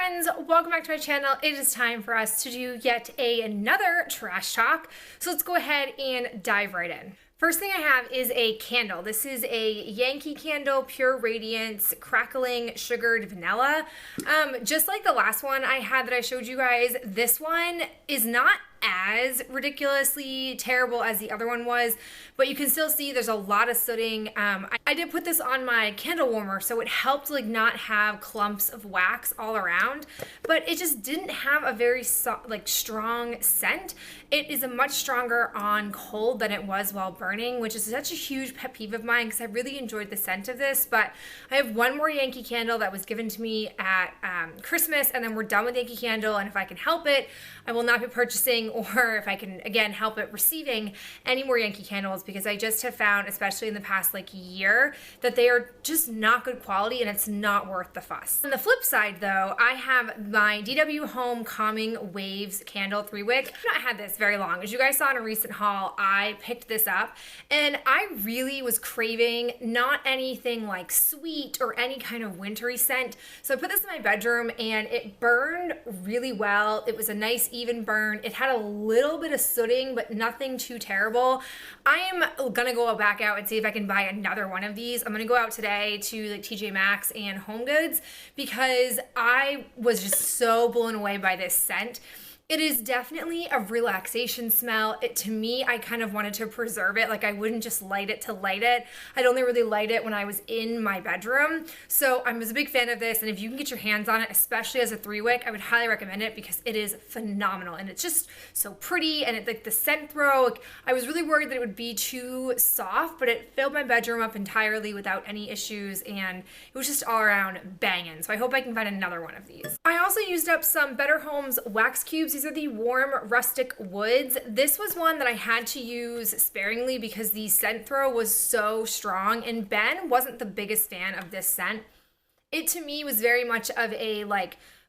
friends, welcome back to my channel. It is time for us to do yet another trash talk. So let's go ahead and dive right in. First thing I have is a candle. This is a Yankee Candle Pure Radiance Crackling Sugared Vanilla. Just like the last one I had that I showed you guys, this one is not as ridiculously terrible as the other one was, but you can still see there's a lot of sooting. I did put this on my candle warmer, so it helped like not have clumps of wax all around, but it just didn't have a very strong scent. It is a much stronger on cold than it was while burning, which is such a huge pet peeve of mine because I really enjoyed the scent of this. But I have one more Yankee Candle that was given to me at Christmas, and then we're done with Yankee Candle, and if I can help it, I will not be purchasing, or if I can again help it, receiving any more Yankee Candles, because I just have found, especially in the past year, that they are just not good quality and it's not worth the fuss. On the flip side though, I have my DW Home Calming Waves Candle 3-wick. I've not had this very long. As you guys saw in a recent haul, I picked this up and I really was craving not anything like sweet or any kind of wintry scent. So I put this in my bedroom and it burned really well. It was a nice even burn. It had a little bit of sooting, but nothing too terrible. I am gonna go back out and see if I can buy another one of these. I'm gonna go out today to like TJ Maxx and Home Goods because I was just so blown away by this scent. It is definitely a relaxation smell. To me, I kind of wanted to preserve it. Like I wouldn't just light it to light it. I'd only really light it when I was in my bedroom. So I was a big fan of this. And if you can get your hands on it, especially as a 3-wick, I would highly recommend it because it is phenomenal. And it's just so pretty. And like the scent throw, I was really worried that it would be too soft, but it filled my bedroom up entirely without any issues. And it was just all around banging. So I hope I can find another one of these. I also used up some Better Homes wax cubes. These are the Warm Rustic Woods. This was one that I had to use sparingly because the scent throw was so strong, and Ben wasn't the biggest fan of this scent. It to me was very much of a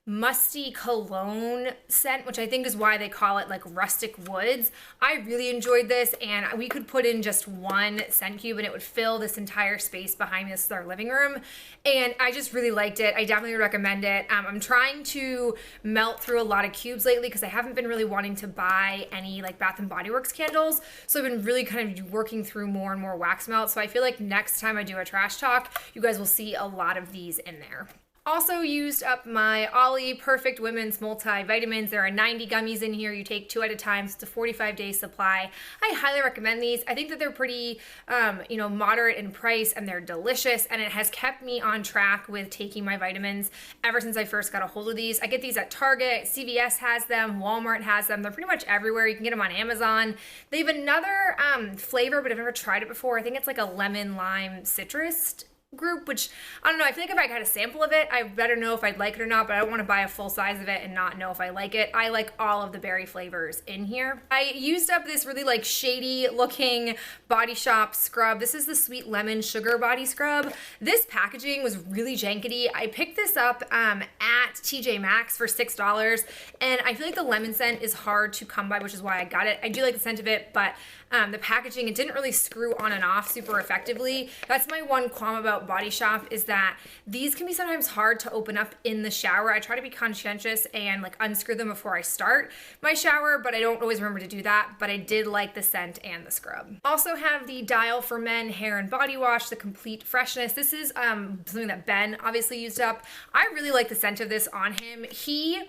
musty cologne scent, which I think is why they call it rustic woods. I really enjoyed this, and we could put in just one scent cube and it would fill this entire space behind us, our living room, and I just really liked it. I definitely recommend it. I'm trying to melt through a lot of cubes lately because I haven't been really wanting to buy any Bath and Body Works candles, so I've been really kind of working through more and more wax melt. So I feel like next time I do a trash talk, you guys will see a lot of these in there. Also used up my Ollie Perfect Women's Multivitamins. There are 90 gummies in here. You take 2 at a time. So it's a 45-day supply. I highly recommend these. I think that they're pretty, moderate in price, and they're delicious. And it has kept me on track with taking my vitamins ever since I first got a hold of these. I get these at Target. CVS has them. Walmart has them. They're pretty much everywhere. You can get them on Amazon. They have another flavor, but I've never tried it before. I think it's like a lemon lime citrus group, which I don't know. I feel like if I got a sample of it, I better know if I'd like it or not, but I don't want to buy a full size of it and not know if I like it. I like all of the berry flavors in here. I used up this really shady looking Body Shop scrub. This is the Sweet Lemon Sugar Body Scrub. This packaging was really jankety. I picked this up at TJ Maxx for $6, and I feel like the lemon scent is hard to come by, which is why I got it. I do like the scent of it, but the packaging, it didn't really screw on and off super effectively. That's my one qualm about Body Shop, is that these can be sometimes hard to open up in the shower. I try to be conscientious and unscrew them before I start my shower, but I don't always remember to do that. But I did like the scent and the scrub. Also have the Dial for Men Hair and Body Wash, the Complete Freshness. This is something that Ben obviously used up. I really like the scent of this on him. He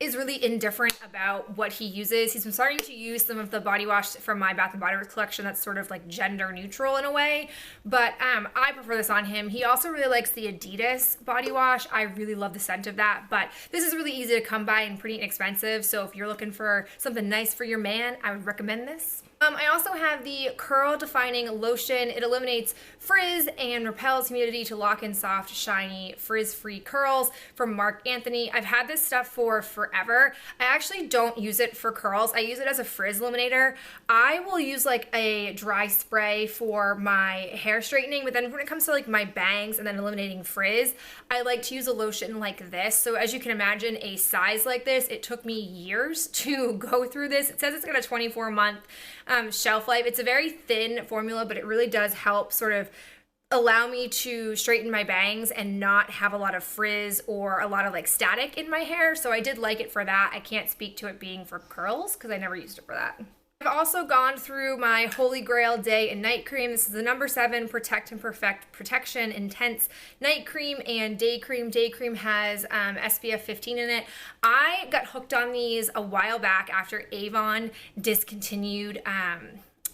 is really indifferent about what he uses. He's been starting to use some of the body wash from my Bath and Body Works collection that's sort of gender neutral in a way, but I prefer this on him. He also really likes the Adidas body wash. I really love the scent of that, but this is really easy to come by and pretty inexpensive, so if you're looking for something nice for your man, I would recommend this. I also have the Curl Defining Lotion. It eliminates frizz and repels humidity to lock in soft, shiny, frizz-free curls from Marc Anthony. I've had this stuff for forever. I actually don't use it for curls. I use it as a frizz eliminator. I will use a dry spray for my hair straightening, but then when it comes to my bangs and then eliminating frizz, I like to use a lotion like this. So as you can imagine, a size like this, it took me years to go through this. It says it's got a 24-month shelf life. It's a very thin formula, but it really does help sort of allow me to straighten my bangs and not have a lot of frizz or a lot of like static in my hair. So I did like it for that. I can't speak to it being for curls because I never used it for that. I've also gone through my Holy Grail Day and Night Cream. This is the number 7 Protect and Perfect Protection Intense Night Cream and Day Cream. Day Cream has SPF 15 in it. I got hooked on these a while back after Avon discontinued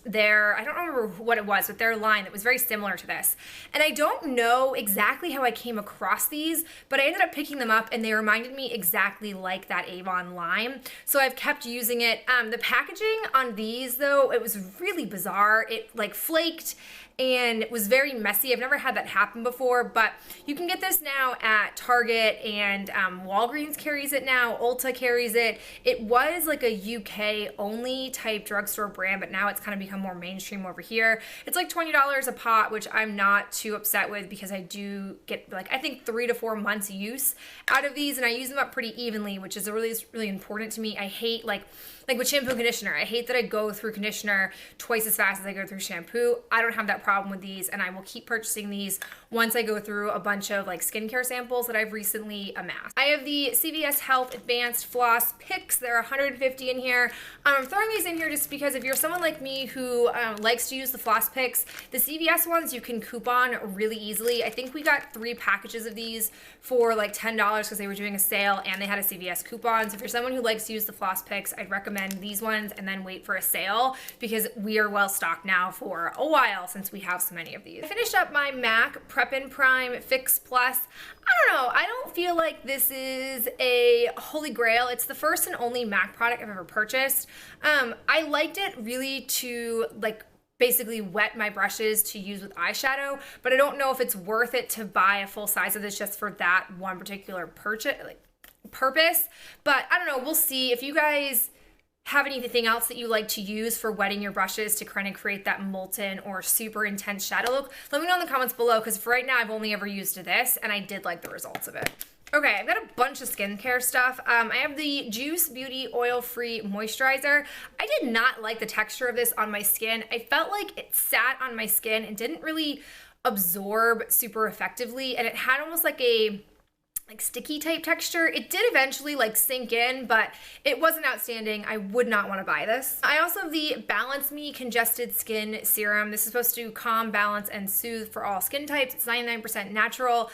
I don't remember what it was, but their line that was very similar to this. And I don't know exactly how I came across these, but I ended up picking them up and they reminded me exactly like that Avon line. So I've kept using it. The packaging on these though, it was really bizarre. It like flaked and it was very messy. I've never had that happen before, but you can get this now at Target and Walgreens carries it now, Ulta carries it. It was like a UK only type drugstore brand, but now it's kind of become more mainstream over here. It's like $20 a pot, which I'm not too upset with because I do get like, I think 3 to 4 months use out of these and I use them up pretty evenly, which is really important to me. I hate like with shampoo and conditioner, I hate that I go through conditioner twice as fast as I go through shampoo. I don't have that problem with these and I will keep purchasing these once I go through a bunch of like skincare samples that I've recently amassed. I have the CVS Health Advanced Floss Picks. There are 150 in here. I'm throwing these in here just because if you're someone like me who likes to use the floss picks, the CVS ones you can coupon really easily. I think we got 3 packages of these for like $10 because they were doing a sale and they had a CVS coupon. So if you're someone who likes to use the floss picks, I'd recommend these ones and then wait for a sale because we are well stocked now for a while since we have so many of these. I finished up my MAC Prep and Prime Fix Plus. I don't know, I don't feel like this is a holy grail. It's the first and only MAC product I've ever purchased. I liked it really to like basically wet my brushes to use with eyeshadow, but I don't know if it's worth it to buy a full size of this just for that one particular purpose. But I don't know, we'll see. If you guys have anything else that you like to use for wetting your brushes to kind of create that molten or super intense shadow look, let me know in the comments below because for right now I've only ever used this and I did like the results of it. Okay, I've got a bunch of skincare stuff. I have the Juice Beauty Oil-Free Moisturizer. I did not like the texture of this on my skin. I felt like it sat on my skin and didn't really absorb super effectively and it had almost like a sticky type texture. It did eventually like sink in, but it wasn't outstanding. I would not want to buy this. I also have the Balance Me Congested Skin Serum. This is supposed to calm, balance, and soothe for all skin types. It's 99% natural.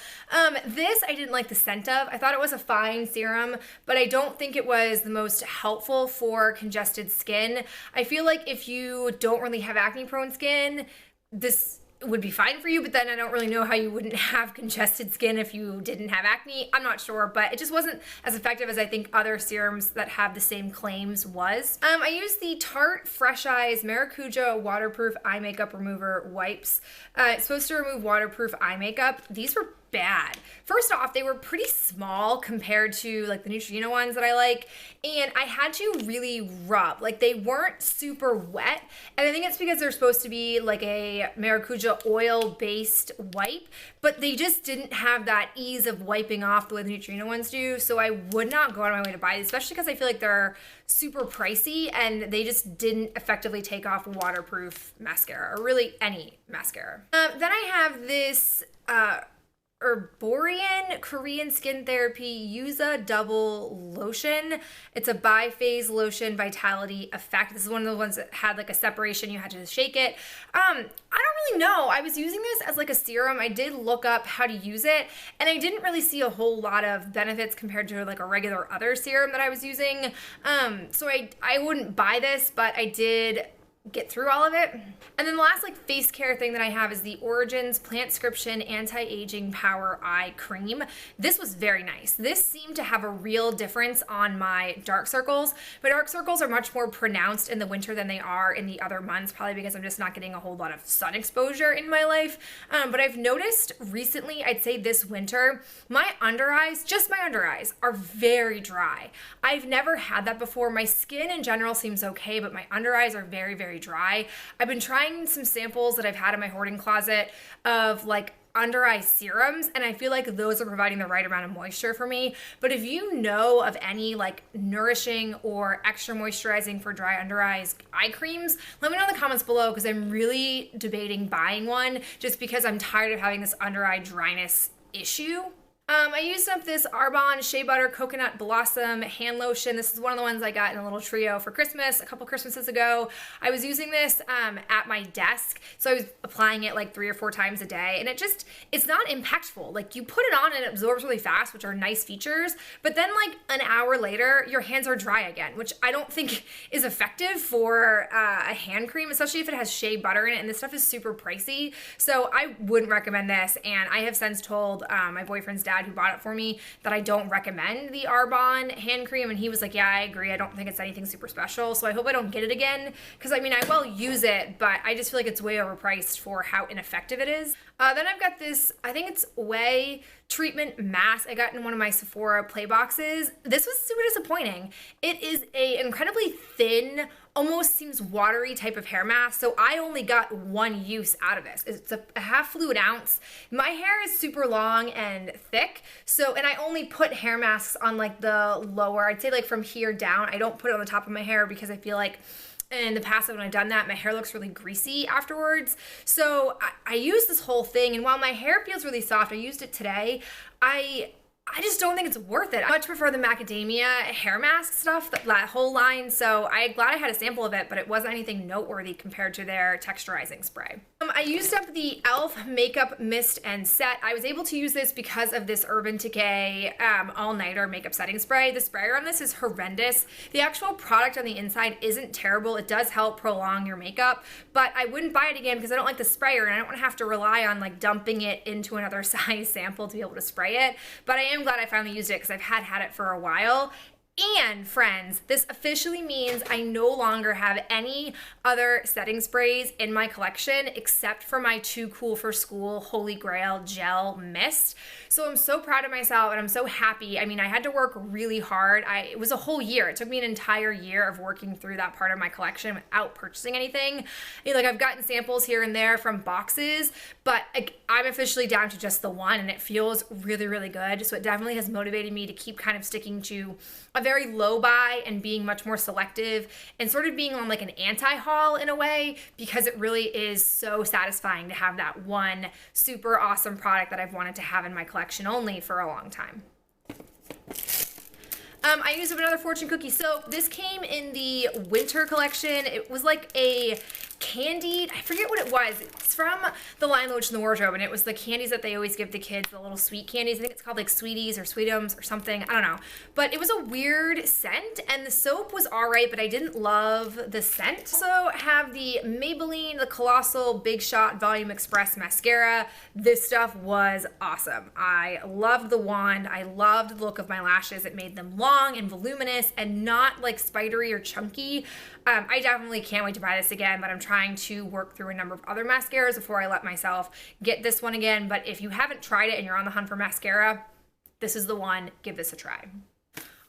This I didn't like the scent of. I thought it was a fine serum, but I don't think it was the most helpful for congested skin. I feel like if you don't really have acne prone skin, this would be fine for you, but then I don't really know how you wouldn't have congested skin if you didn't have acne. I'm not sure, but it just wasn't as effective as I think other serums that have the same claims was. I used the Tarte Fresh Eyes Maracuja Waterproof Eye Makeup Remover Wipes. It's supposed to remove waterproof eye makeup. These were bad. First off, they were pretty small compared to like the Neutrogena ones that I like, and I had to really rub. Like they weren't super wet, and I think it's because they're supposed to be like a Maracuja oil-based wipe, but they just didn't have that ease of wiping off the way the Neutrogena ones do, so I would not go out of my way to buy these, especially because I feel like they're super pricey and they just didn't effectively take off waterproof mascara, or really any mascara. Then I have this Herborian Korean Skin Therapy Yuza Double Lotion. It's a biphase lotion vitality effect. This is one of the ones that had like a separation, you had to shake it. I don't really know. I was using this as like a serum. I did look up how to use it and I didn't really see a whole lot of benefits compared to like a regular other serum that I was using. So I wouldn't buy this, but I did get through all of it. And then the last like face care thing that I have is the Origins Plantscription Anti-Aging Power Eye Cream. This was very nice. This seemed to have a real difference on my dark circles. My dark circles are much more pronounced in the winter than they are in the other months, probably because I'm just not getting a whole lot of sun exposure in my life. But I've noticed recently, I'd say this winter, my under eyes, just my under eyes, are very dry. I've never had that before. My skin in general seems okay, but my under eyes are very, very dry. I've been trying some samples that I've had in my hoarding closet of like under eye serums, and I feel like those are providing the right amount of moisture for me. But if you know of any like nourishing or extra moisturizing for dry under eyes eye creams, let me know in the comments below, because I'm really debating buying one just because I'm tired of having this under eye dryness issue. I used up this Arbonne Shea Butter Coconut Blossom hand lotion. This is one of the ones I got in a little trio for Christmas a couple Christmases ago. I was using this at my desk, so I was applying it like 3 or 4 times a day, and it's not impactful. Like, you put it on and it absorbs really fast, which are nice features, but then like an hour later, your hands are dry again, which I don't think is effective for a hand cream, especially if it has shea butter in it, and this stuff is super pricey, so I wouldn't recommend this. And I have since told my boyfriend's dad, who bought it for me, that I don't recommend the Arbonne hand cream, and he was like, yeah, I agree, I don't think it's anything super special, so I hope I don't get it again, because I mean, I will use it, but I just feel like it's way overpriced for how ineffective it is. Then I've got this, I think it's Way treatment mask I got in one of my Sephora play boxes. This was super disappointing. It is a incredibly thin, almost seems watery type of hair mask, so I only got one use out of this. It's a half fluid ounce. My hair is super long and thick, so, and I only put hair masks on like the lower, I'd say like from here down. I don't put it on the top of my hair because I feel like in the past, when I've done that, my hair looks really greasy afterwards. So I used this whole thing, and while my hair feels really soft, I used it today, I just don't think it's worth it. I much prefer the macadamia hair mask stuff, that whole line, so I'm glad I had a sample of it, but it wasn't anything noteworthy compared to their texturizing spray. I used up the e.l.f. Makeup Mist and Set. I was able to use this because of this Urban Decay all-nighter makeup setting spray. The sprayer on this is horrendous. The actual product on the inside isn't terrible. It does help prolong your makeup, but I wouldn't buy it again because I don't like the sprayer, and I don't want to have to rely on like dumping it into another size sample to be able to spray it. But I am glad I finally used it because I've had it for a while. And friends, this officially means I no longer have any other setting sprays in my collection except for my Too Cool for School Holy Grail Gel Mist. So I'm so proud of myself, and I'm so happy. I mean, I had to work really hard. It was a whole year. It took me an entire year of working through that part of my collection without purchasing anything. Like, I've gotten samples here and there from boxes, but I'm officially down to just the one, and it feels really, really good. So it definitely has motivated me to keep kind of sticking to a very low buy and being much more selective and sort of being on like an anti-haul in a way, because it really is so satisfying to have that one super awesome product that I've wanted to have in my collection only for a long time. I used up another Fortune cookie soap. This came in the winter collection. It was like a candied, I forget what it was. It's from the line Loach in the Wardrobe, and it was the candies that they always give the kids, the little sweet candies. I think it's called like Sweeties or Sweetums or something. I don't know. But it was a weird scent, and the soap was all right, but I didn't love the scent. Also have the Maybelline, the Colossal Big Shot Volume Express Mascara. This stuff was awesome. I loved the wand. I loved the look of my lashes. It made them long and voluminous and not like spidery or chunky. I definitely can't wait to buy this again, but I'm trying to work through a number of other mascaras before I let myself get this one again. But if you haven't tried it and you're on the hunt for mascara, this is the one. Give this a try.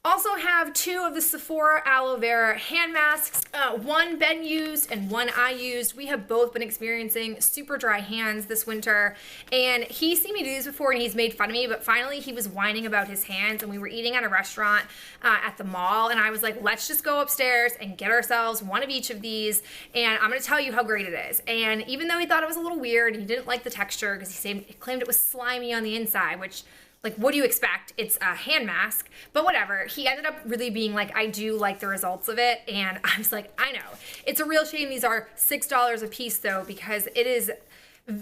Also have 2 of the Sephora Aloe Vera hand masks. One Ben used and one I used. We have both been experiencing super dry hands this winter, and he's seen me do this before and he's made fun of me, but finally he was whining about his hands, and we were eating at a restaurant at the mall, and I was like, let's just go upstairs and get ourselves one of each of these, and I'm gonna tell you how great it is. And even though he thought it was a little weird, he didn't like the texture because he claimed it was slimy on the inside, which, like, what do you expect? It's a hand mask, but whatever. He ended up really being like, I do like the results of it, and I was like, I know. It's a real shame these are $6 a piece though, because it is,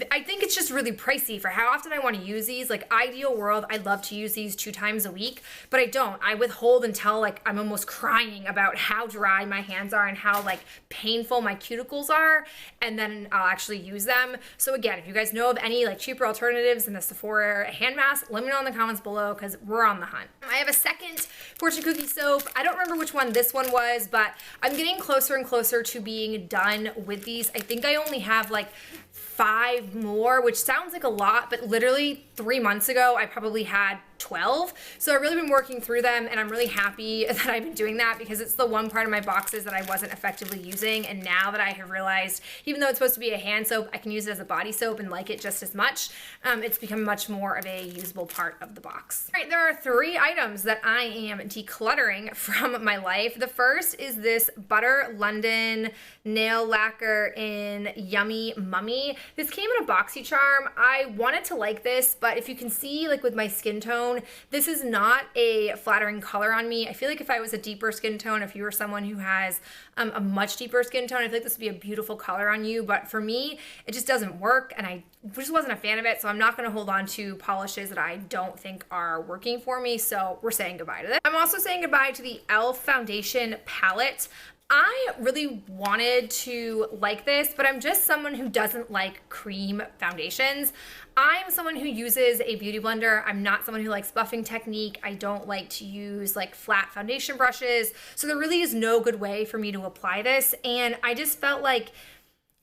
I think it's just really pricey for how often I want to use these. Like, ideal world, I'd love to use these 2 times a week, but I don't. I withhold until like I'm almost crying about how dry my hands are and how like painful my cuticles are, and then I'll actually use them. So again, if you guys know of any like cheaper alternatives in the Sephora hand mask, let me know in the comments below, because we're on the hunt. I have a second Fortune cookie soap. I don't remember which one this one was, but I'm getting closer and closer to being done with these. I think I only have like 5 more, which sounds like a lot, but literally 3 months ago, I probably had 12. So I've really been working through them, and I'm really happy that I've been doing that because it's the one part of my boxes that I wasn't effectively using. And now that I have realized, even though it's supposed to be a hand soap, I can use it as a body soap and like it just as much. It's become much more of a usable part of the box. All right, there are 3 items that I am decluttering from my life. The first is this Butter London nail lacquer in Yummy Mummy. This came in a BoxyCharm. I wanted to like this, but if you can see, like with my skin tone, this is not a flattering color on me. I feel like if I was a deeper skin tone, if you were someone who has a much deeper skin tone, I feel like this would be a beautiful color on you, but for me, it just doesn't work, and I just wasn't a fan of it, so I'm not gonna hold on to polishes that I don't think are working for me, so we're saying goodbye to this. I'm also saying goodbye to the e.l.f. foundation palette. I really wanted to like this, but I'm just someone who doesn't like cream foundations. I'm someone who uses a beauty blender. I'm not someone who likes buffing technique. I don't like to use like flat foundation brushes. So there really is no good way for me to apply this. And I just felt like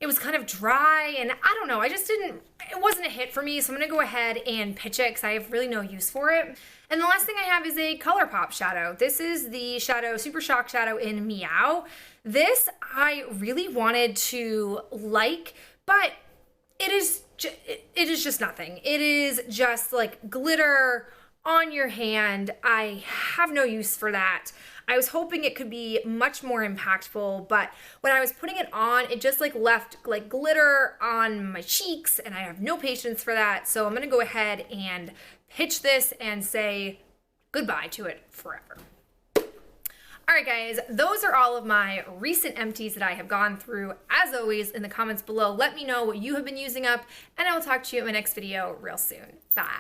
it was kind of dry, and I don't know, it wasn't a hit for me, so I'm gonna go ahead and pitch it because I have really no use for it. And the last thing I have is a ColourPop shadow. This is the shadow, Super Shock Shadow in Meow. This I really wanted to like, but it is just nothing. It is just like glitter on your hand. I have no use for that. I was hoping it could be much more impactful, but when I was putting it on, it just like left like glitter on my cheeks, and I have no patience for that. So I'm gonna go ahead and pitch this and say goodbye to it forever. All right, guys, those are all of my recent empties that I have gone through. As always, in the comments below, let me know what you have been using up, and I will talk to you in my next video real soon. Bye.